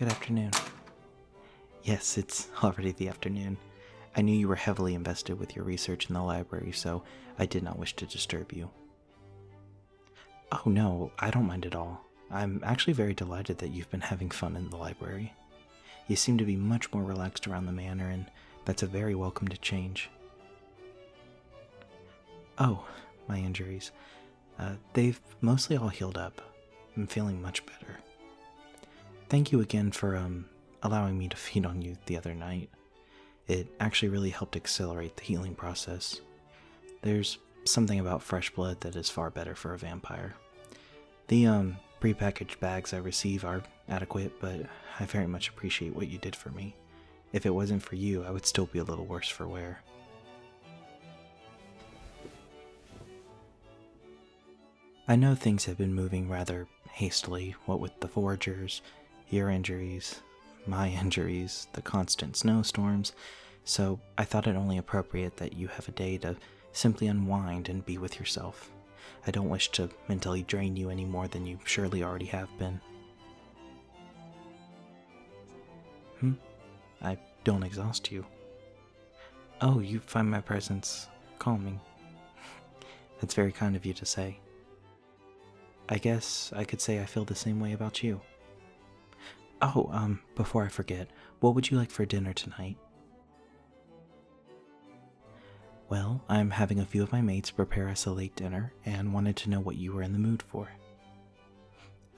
Good afternoon. Yes, it's already the afternoon. I knew you were heavily invested with your research in the library, so I did not wish to disturb you. Oh no, I don't mind at all. I'm actually very delighted that you've been having fun in the library. You seem to be much more relaxed around the manor, and that's a very welcomed change. Oh, my injuries. They've mostly all healed up. I'm feeling much better. Thank you again for, allowing me to feed on you the other night. It actually really helped accelerate the healing process. There's something about fresh blood that is far better for a vampire. The, prepackaged bags I receive are adequate, but I very much appreciate what you did for me. If it wasn't for you, I would still be a little worse for wear. I know things have been moving rather hastily, what with the foragers, your injuries, my injuries, the constant snowstorms, so I thought it only appropriate that you have a day to simply unwind and be with yourself. I don't wish to mentally drain you any more than you surely already have been. I don't exhaust you. Oh, you find my presence calming. That's very kind of you to say. I guess I could say I feel the same way about you. Oh, before I forget, what would you like for dinner tonight? Well, I'm having a few of my mates prepare us a late dinner and wanted to know what you were in the mood for.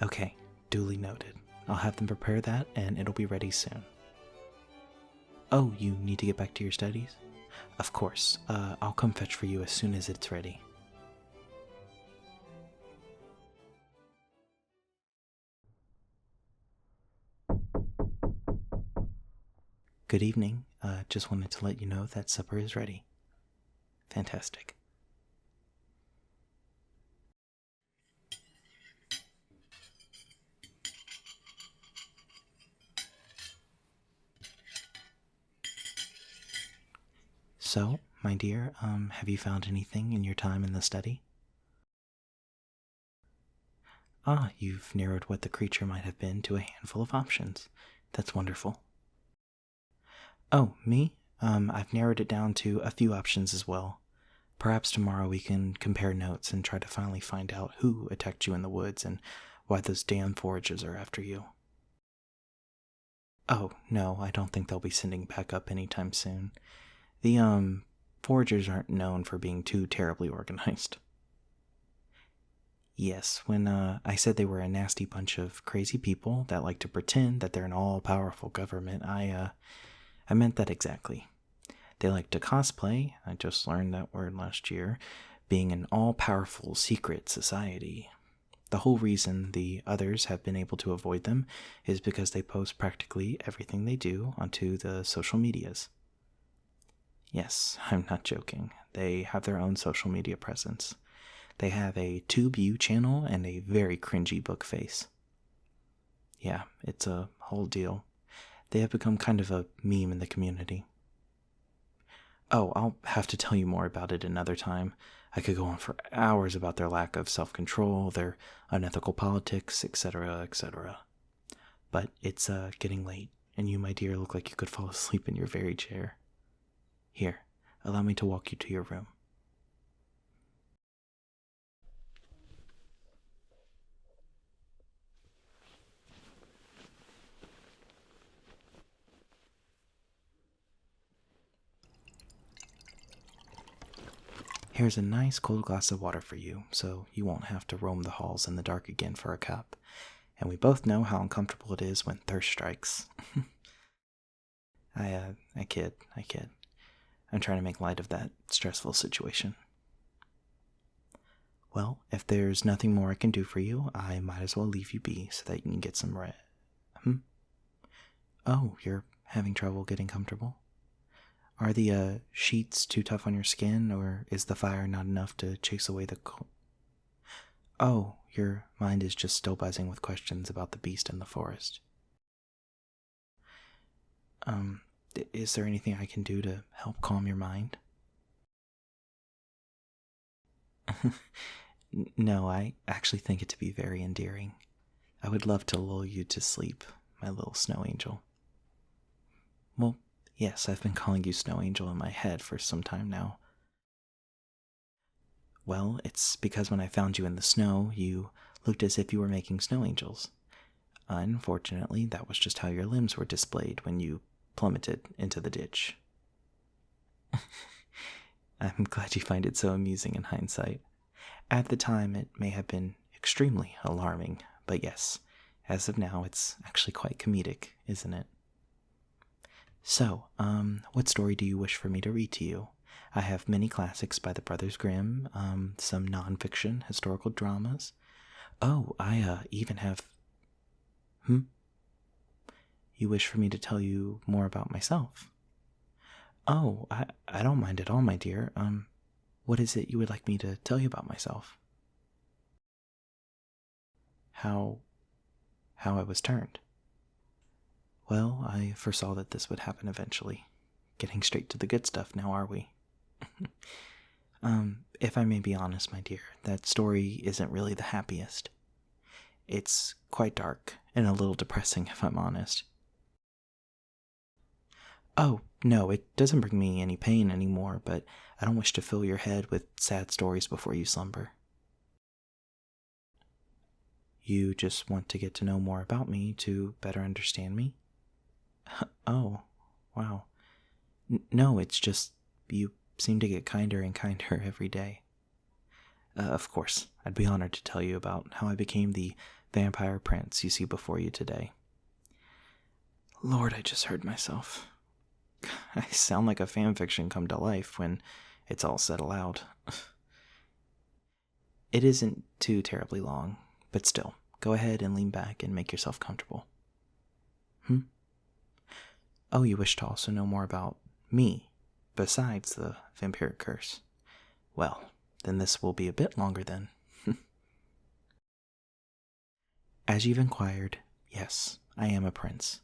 Okay, duly noted. I'll have them prepare that and it'll be ready soon. Oh, you need to get back to your studies? Of course, I'll come fetch for you as soon as it's ready. Good evening. Just wanted to let you know that supper is ready. Fantastic. So, my dear, have you found anything in your time in the study? Ah, you've narrowed what the creature might have been to a handful of options. That's wonderful. Oh, me? I've narrowed it down to a few options as well. Perhaps tomorrow we can compare notes and try to finally find out who attacked you in the woods and why those damn foragers are after you. Oh, no, I don't think they'll be sending back up anytime soon. The, foragers aren't known for being too terribly organized. Yes, when, I said they were a nasty bunch of crazy people that like to pretend that they're an all-powerful government, I meant that exactly. They like to cosplay, I just learned that word last year, being an all-powerful secret society. The whole reason the others have been able to avoid them is because they post practically everything they do onto the social medias. Yes, I'm not joking. They have their own social media presence. They have a TubeU channel and a very cringy book face. Yeah, it's a whole deal. They have become kind of a meme in the community. Oh, I'll have to tell you more about it another time. I could go on for hours about their lack of self-control, their unethical politics, etc., etc. But it's getting late, and you, my dear, look like you could fall asleep in your very chair. Here, allow me to walk you to your room. Here's a nice cold glass of water for you, so you won't have to roam the halls in the dark again for a cup. And we both know how uncomfortable it is when thirst strikes. I kid. I'm trying to make light of that stressful situation. Well, if there's nothing more I can do for you, I might as well leave you be so that you can get some rest. Oh, you're having trouble getting comfortable? Are the sheets too tough on your skin, or is the fire not enough to chase away the cold? Oh, your mind is just still buzzing with questions about the beast in the forest. Is there anything I can do to help calm your mind? No, I actually think it to be very endearing. I would love to lull you to sleep, my little snow angel. Well, yes, I've been calling you Snow Angel in my head for some time now. Well, it's because when I found you in the snow, you looked as if you were making snow angels. Unfortunately, that was just how your limbs were displayed when you plummeted into the ditch. I'm glad you find it so amusing in hindsight. At the time, it may have been extremely alarming, but yes, as of now, it's actually quite comedic, isn't it? So, what story do you wish for me to read to you? I have many classics by the Brothers Grimm, some non-fiction historical dramas. Oh, I even have... You wish for me to tell you more about myself? Oh, I don't mind at all, my dear. What is it you would like me to tell you about myself? How I was turned. Well, I foresaw that this would happen eventually. Getting straight to the good stuff now, are we? If I may be honest, my dear, that story isn't really the happiest. It's quite dark and a little depressing, if I'm honest. Oh, no, it doesn't bring me any pain anymore, but I don't wish to fill your head with sad stories before you slumber. You just want to get to know more about me to better understand me? Oh, wow. No, it's just you seem to get kinder and kinder every day. Of course, I'd be honored to tell you about how I became the vampire prince you see before you today. Lord, I just heard myself. I sound like a fanfiction come to life when it's all said aloud. It isn't too terribly long, but still, go ahead and lean back and make yourself comfortable. Oh, you wish to also know more about me, besides the vampiric curse. Well, then this will be a bit longer then. As you've inquired, yes, I am a prince.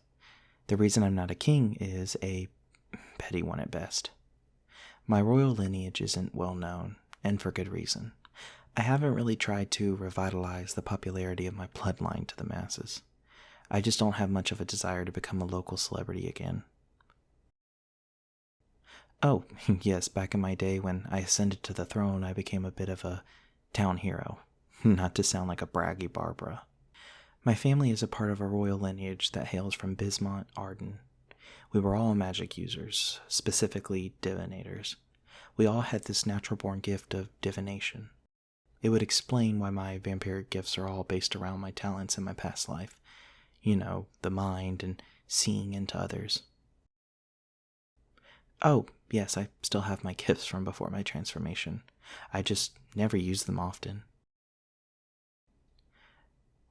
The reason I'm not a king is a petty one at best. My royal lineage isn't well known, and for good reason. I haven't really tried to revitalize the popularity of my bloodline to the masses. I just don't have much of a desire to become a local celebrity again. Oh, yes, back in my day when I ascended to the throne, I became a bit of a town hero. Not to sound like a braggy Barbara. My family is a part of a royal lineage that hails from Bismont, Arden. We were all magic users, specifically divinators. We all had this natural-born gift of divination. It would explain why my vampiric gifts are all based around my talents in my past life. You know, the mind and seeing into others. Oh, yes, I still have my gifts from before my transformation. I just never use them often.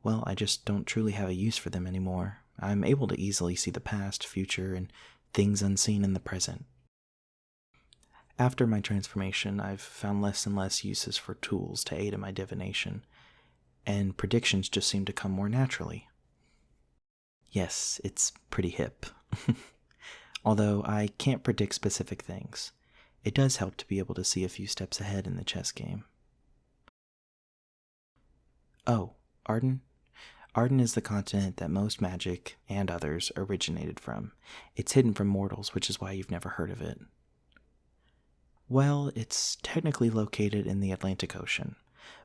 Well, I just don't truly have a use for them anymore. I'm able to easily see the past, future, and things unseen in the present. After my transformation, I've found less and less uses for tools to aid in my divination, and predictions just seem to come more naturally. Yes, it's pretty hip. Although I can't predict specific things, it does help to be able to see a few steps ahead in the chess game. Oh, Arden? Arden is the continent that most magic, and others, originated from. It's hidden from mortals, which is why you've never heard of it. Well, it's technically located in the Atlantic Ocean,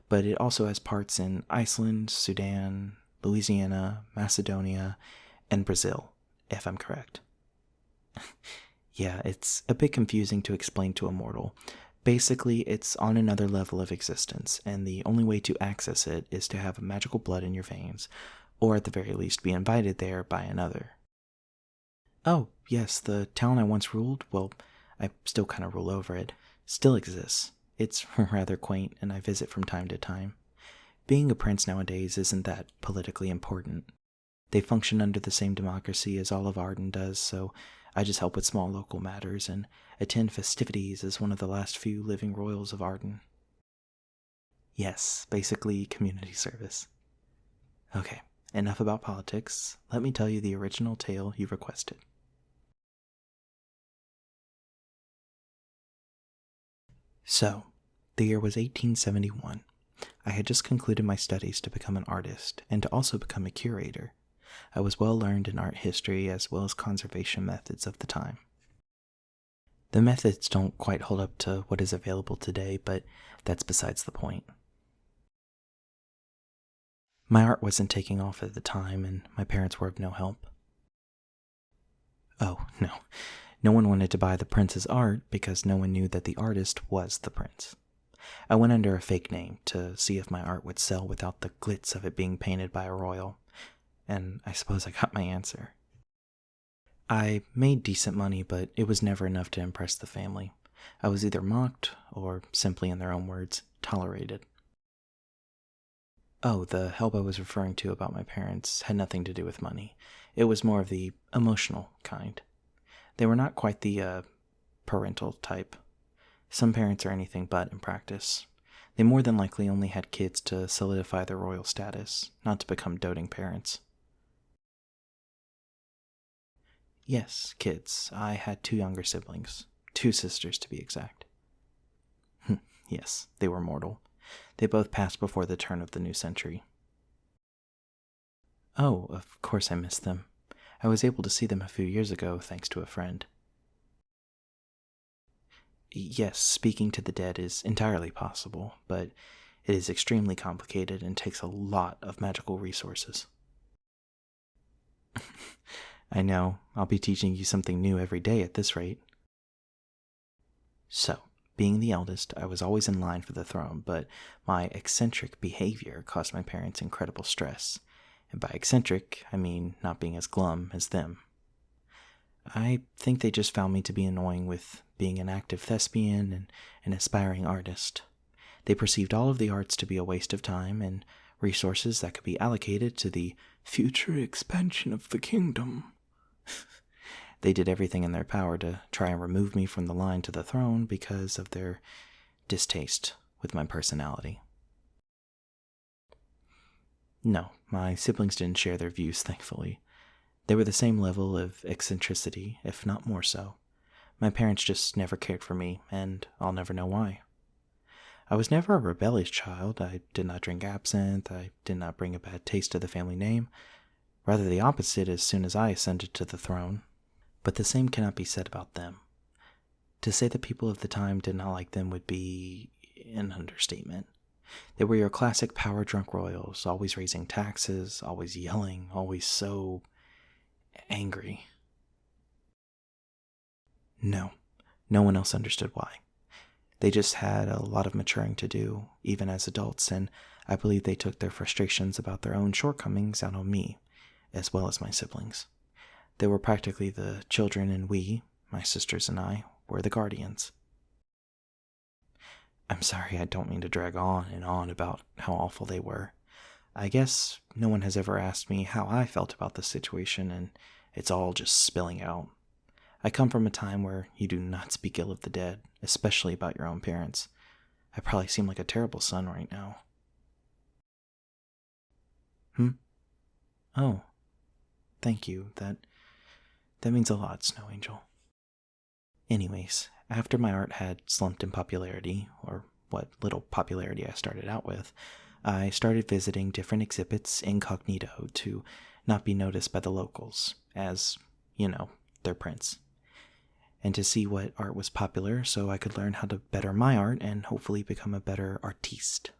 but it also has parts in Iceland, Sudan, Louisiana, Macedonia, and Brazil, if I'm correct. Yeah, it's a bit confusing to explain to a mortal. Basically, it's on another level of existence, and the only way to access it is to have magical blood in your veins, or at the very least be invited there by another. Oh, yes, the town I once ruled, well, I still kind of rule over it, still exists. It's rather quaint, and I visit from time to time. Being a prince nowadays isn't that politically important. They function under the same democracy as all of Arden does, so I just help with small local matters and attend festivities as one of the last few living royals of Arden. Yes, basically community service. Okay, enough about politics. Let me tell you the original tale you requested. So, the year was 1871. I had just concluded my studies to become an artist and to also become a curator. I was well learned in art history as well as conservation methods of the time. The methods don't quite hold up to what is available today, but that's besides the point. My art wasn't taking off at the time, and my parents were of no help. Oh, no. No one wanted to buy the prince's art because no one knew that the artist was the prince. I went under a fake name to see if my art would sell without the glitz of it being painted by a royal, and I suppose I got my answer. I made decent money, but it was never enough to impress the family. I was either mocked or, simply in their own words, tolerated. Oh, the help I was referring to about my parents had nothing to do with money. It was more of the emotional kind. They were not quite the parental type. Some parents are anything but in practice. They more than likely only had kids to solidify their royal status, not to become doting parents. Yes, kids. I had 2 younger siblings. 2 sisters, to be exact. Yes, they were mortal. They both passed before the turn of the new century. Oh, of course I missed them. I was able to see them a few years ago, thanks to a friend. Yes, speaking to the dead is entirely possible, but it is extremely complicated and takes a lot of magical resources. I know, I'll be teaching you something new every day at this rate. So, being the eldest, I was always in line for the throne, but my eccentric behavior caused my parents incredible stress. And by eccentric, I mean not being as glum as them. I think they just found me to be annoying with being an active thespian and an aspiring artist. They perceived all of the arts to be a waste of time and resources that could be allocated to the future expansion of the kingdom. They did everything in their power to try and remove me from the line to the throne because of their distaste with my personality. No, my siblings didn't share their views, thankfully. They were the same level of eccentricity, if not more so. My parents just never cared for me, and I'll never know why. I was never a rebellious child. I did not drink absinthe. I did not bring a bad taste to the family name. Rather the opposite as soon as I ascended to the throne. But the same cannot be said about them. To say the people of the time did not like them would be an understatement. They were your classic power-drunk royals, always raising taxes, always yelling, always so angry. No one else understood why. They just had a lot of maturing to do, even as adults, and I believe they took their frustrations about their own shortcomings out on me, as well as my siblings. They were practically the children, and we, my sisters and I, were the guardians. I'm sorry, I don't mean to drag on and on about how awful they were. I guess no one has ever asked me how I felt about the situation, and it's all just spilling out. I come from a time where you do not speak ill of the dead, especially about your own parents. I probably seem like a terrible son right now. Oh, thank you. That means a lot, Snow Angel. Anyways, after my art had slumped in popularity, or what little popularity I started out with, I started visiting different exhibits incognito to not be noticed by the locals, as, their prince. And to see what art was popular so I could learn how to better my art and hopefully become a better artiste.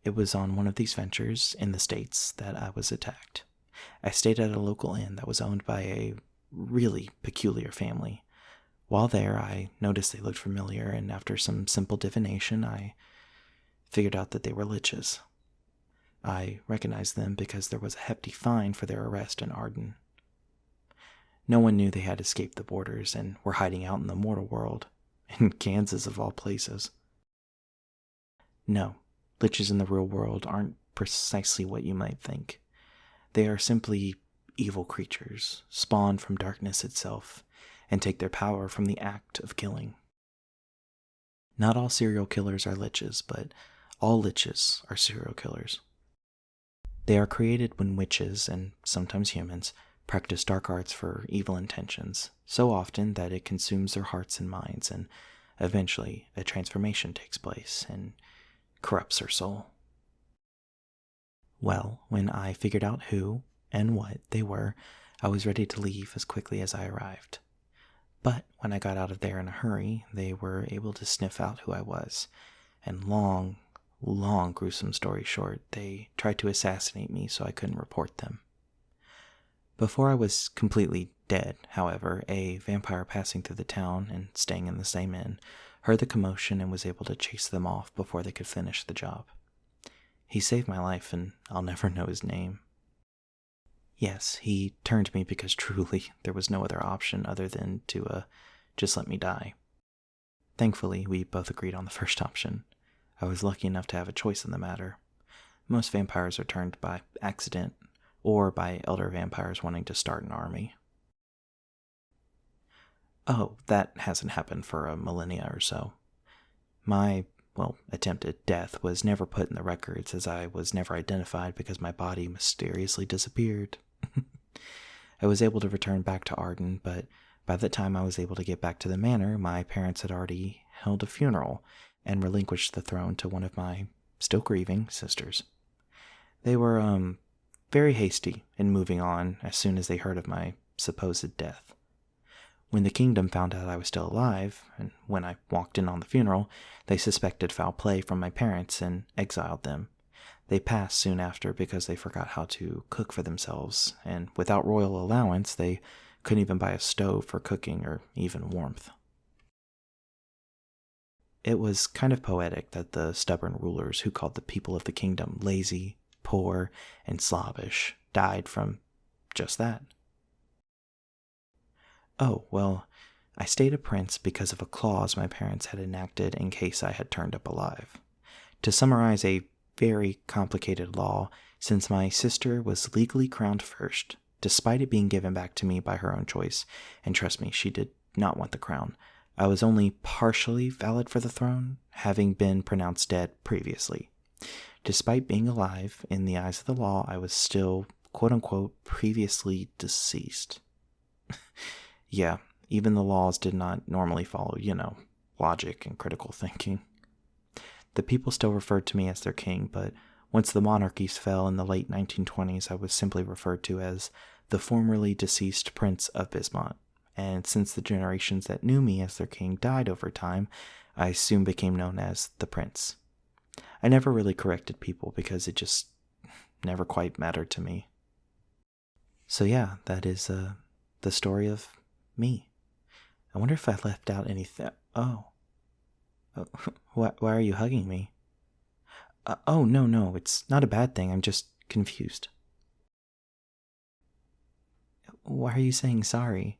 It was on one of these ventures in the States that I was attacked. I stayed at a local inn that was owned by a really peculiar family. While there, I noticed they looked familiar, and after some simple divination, I figured out that they were liches. I recognized them because there was a hefty fine for their arrest in Arden. No one knew they had escaped the borders and were hiding out in the mortal world, in Kansas of all places. No, liches in the real world aren't precisely what you might think. They are simply evil creatures, spawned from darkness itself, and take their power from the act of killing. Not all serial killers are liches, but all liches are serial killers. They are created when witches, and sometimes humans, practice dark arts for evil intentions, so often that it consumes their hearts and minds, and eventually a transformation takes place and corrupts their soul. Well, when I figured out who and what they were, I was ready to leave as quickly as I arrived. But when I got out of there in a hurry, they were able to sniff out who I was, and long, gruesome story short, they tried to assassinate me so I couldn't report them. Before I was completely dead, however, a vampire passing through the town and staying in the same inn heard the commotion and was able to chase them off before they could finish the job. He saved my life, and I'll never know his name. Yes, he turned me because truly there was no other option other than to just let me die. Thankfully, we both agreed on the first option. I was lucky enough to have a choice in the matter. Most vampires are turned by accident, or by elder vampires wanting to start an army. Oh, that hasn't happened for a millennia or so. My, attempted death was never put in the records, as I was never identified because my body mysteriously disappeared. I was able to return back to Arden, but by the time I was able to get back to the manor, my parents had already held a funeral and relinquished the throne to one of my still grieving sisters. They were, very hasty in moving on as soon as they heard of my supposed death. When the kingdom found out I was still alive, and when I walked in on the funeral, they suspected foul play from my parents and exiled them. They passed soon after because they forgot how to cook for themselves, and without royal allowance, they couldn't even buy a stove for cooking or even warmth. It was kind of poetic that the stubborn rulers who called the people of the kingdom lazy, poor, and slavish died from just that. Oh, well, I stayed a prince because of a clause my parents had enacted in case I had turned up alive. To summarize a very complicated law, since my sister was legally crowned first, despite it being given back to me by her own choice, and trust me, she did not want the crown, I was only partially valid for the throne, having been pronounced dead previously. Despite being alive, in the eyes of the law, I was still, quote-unquote, previously deceased. Yeah, even the laws did not normally follow, logic and critical thinking. The people still referred to me as their king, but once the monarchies fell in the late 1920s, I was simply referred to as the formerly deceased Prince of Bismont. And since the generations that knew me as their king died over time, I soon became known as the Prince. I never really corrected people because it just never quite mattered to me. So yeah, that is the story of me. I wonder if I left out anything. Oh, why are you hugging me? Oh, no, it's not a bad thing. I'm just confused. Why are you saying sorry?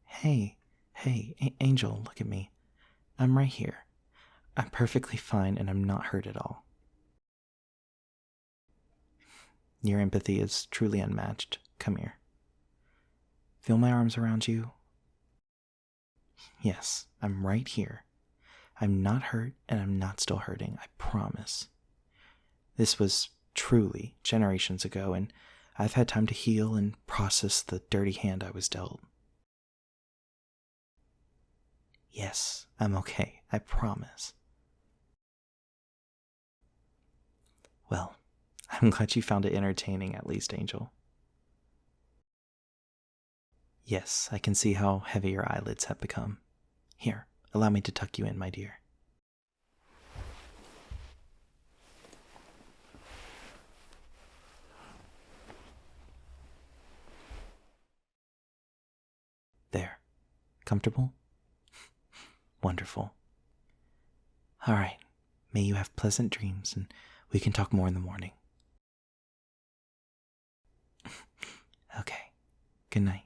Hey, Angel, look at me. I'm right here. I'm perfectly fine and I'm not hurt at all. Your empathy is truly unmatched. Come here. Feel my arms around you? Yes, I'm right here. I'm not hurt and I'm not still hurting, I promise. This was truly generations ago, and I've had time to heal and process the dirty hand I was dealt. Yes, I'm okay, I promise. Well, I'm glad you found it entertaining at least, Angel. Yes, I can see how heavy your eyelids have become. Here, allow me to tuck you in, my dear. There. Comfortable? Wonderful. All right. May you have pleasant dreams, and we can talk more in the morning. Okay. Good night.